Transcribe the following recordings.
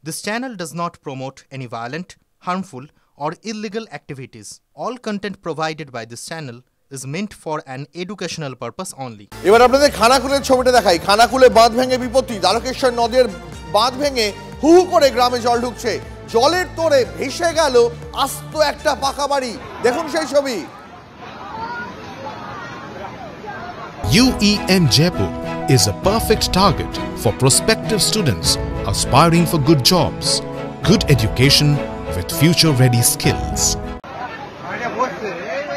This channel does not promote any violent, harmful, or illegal activities. All content provided by this channel is meant for an educational purpose only. এবার আপনাদের খানাকুলের ছবিটা দেখাই। খানাকুলে বাঁধ ভেঙে বিপত্তি। দ্বারকেশ্বর নদের বাঁধ ভেঙে হু হু করে গ্রামে জল ঢুকছে। জলের তোড়ে ভেসে গেল আস্ত একটা পাকা বাড়ি। দেখুন সেই ছবি। UEM Jaipur is a perfect target for prospective students aspiring for good jobs, good education with future-ready skills.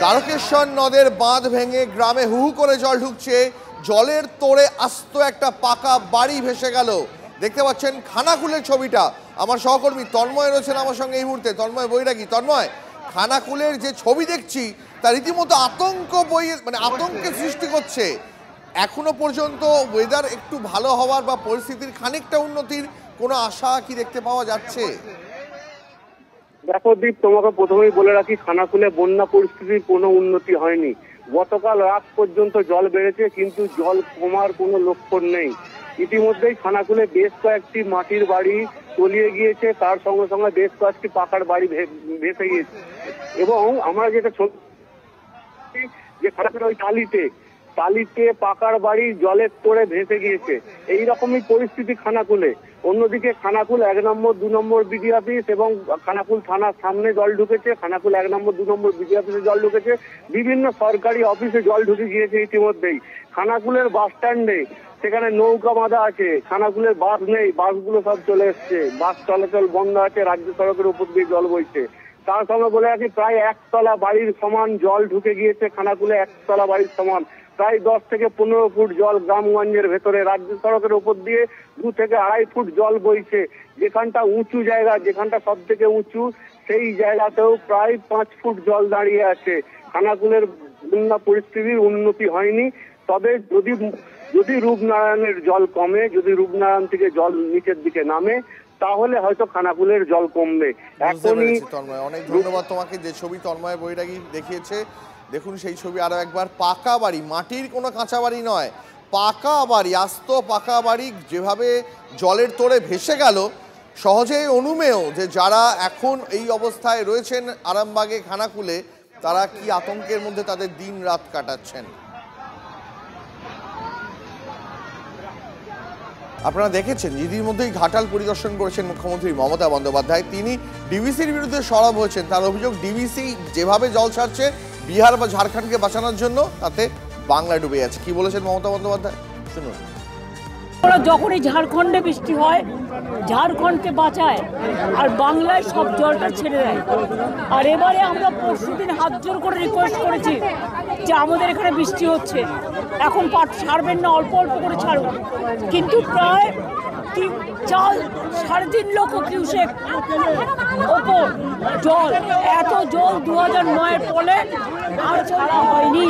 Dwarakeswar নদের বাঁধ ভেঙে গ্রামে হু হু করে জল ঢুকছে। জলের তোড়ে আস্ত একটা পাকা বাড়ি ভেসে গেল। দেখতে পাচ্ছেন খানাকুলের ছবিটা। আমার সহকর্মী তন্ময় রয়েছেন আমার সঙ্গে এই মুহূর্তে। তন্ময় বৈরাগী। তন্ময়, খানাকুলের যে ছবি দেখছি তা রীতিমতো আতঙ্কের সৃষ্টি করছে। এখনো পর্যন্ত ওয়েদার একটু ভালো হওয়ার বা পরিস্থিতির খানিকটা উন্নতির কোনো আশা কি দেখতে পাওয়া যাচ্ছে? দেখো দীপ, তোমাকে প্রথমেই বলে রাখি, খানাকুলে বন্যা পরিস্থিতির কোনো উন্নতি হয়নি। গতকাল রাত পর্যন্ত জল বেড়েছে, কিন্তু জল কমার কোনো লক্ষণ নেই। ইতিমধ্যেই খানাকুলে বেশ কয়েকটি মাটির বাড়ি তলিয়ে গিয়েছে, তার সঙ্গে সঙ্গে বেশ কয়েকটি পাকার বাড়ি ভেসে গিয়েছে। এবং আমরা যেটা যে খানাকুলে ওই টালিতে পাকার বাড়ি জলের তোড়ে ভেসে গিয়েছে। এইরকমই পরিস্থিতি খানাকুলে। অন্যদিকে খানাকুল 1 নম্বর 2 নম্বর বিডি অফিস এবং খানাকুল থানার সামনে জল ঢুকেছে। খানাকুল 1 নম্বর 2 নম্বর বিডি অফিসে জল ঢুকেছে। বিভিন্ন সরকারি অফিসে জল ঢুকে গিয়েছে ইতিমধ্যেই। খানাকুলের বাস স্ট্যান্ডে সেখানে নৌকা বাঁধা আছে। খানাকুলের বাস নেই, বাসগুলো সব চলে এসছে। বাস চলাচল বন্ধ আছে, রাজ্য সড়কের উপর দিয়ে জল বইছে। তার সঙ্গে বলে রাখি, প্রায় একতলা বাড়ির সমান জল ঢুকে গিয়েছে খানাকুলে। একতলা বাড়ির সমান প্রায় 10 থেকে 15 ফুট জল গ্রামগঞ্জের ভেতরে। রাজ্য সড়কের উপর দিয়ে 2 থেকে 2.5 ফুট জল বইছে। যেখানটা উঁচু জায়গা, যেখানটা সব থেকে উঁচু, সেই জায়গাতেও প্রায় 5 ফুট জল দাঁড়িয়ে আছে। খানাকুলের বন্যা পরিস্থিতির উন্নতি হয়নি। তবে যদি রূপনারায়ণের জল কমে, যদি রূপনারায়ণ থেকে জল নিচের দিকে নামে, তাহলে হয়তো খানাকুলের জল কমবে। এখনই অনেক ধন্যবাদ তোমাকে। যে ছবি তন্ময় বৈরাগী দেখিয়েছে, দেখুন সেই ছবি আরো একবার। পাকা বাড়ি, মাটির কোনো কাঁচা বাড়ি নয়, পাকা বাড়ি, আস্ত পাকা বাড়ি যেভাবে জলের তোড়ে ভেসে গেল, সহজেই অনুমেয় যে যারা এখন এই অবস্থায় রয়েছেন আরামবাগে খানাকুলে, তারা কি আতঙ্কের মধ্যে তাদের দিন রাত কাটাচ্ছেন। আপনারা দেখেছেন ইতির মধ্যেই ঘাটাল পরিদর্শন করেছেন মুখ্যমন্ত্রী মমতা বন্দ্যোপাধ্যায়। তিনি ডিভিসির বিরুদ্ধে সরব হয়েছেন। তার অভিযোগ, ডিভিসি যেভাবে জল ছাড়ছে বিহার বা ঝাড়খণ্ডকে বাঁচানোর জন্য, তাতে বাংলা ডুবে যাচ্ছে। কি বলেছেন মমতা বন্দ্যোপাধ্যায়, শুনুন। যখনই ঝাড়খণ্ডে বৃষ্টি হয়, ঝাড়খণ্ডকে বাঁচায় আর বাংলায় সব জলটা ছেড়ে দেয়। আর এবারে আমরা পরশুদিন হাত জোর করে রিকোয়েস্ট করেছি যে আমাদের এখানে বৃষ্টি হচ্ছে, এখন পাট ছাড়বেন না, অল্প অল্প করে ছাড়ুন। কিন্তু প্রায় 3.5 লক্ষ কিউসেক ওপর জল, এত জল 2009-এর ফলে আর ছাড়া হয়নি।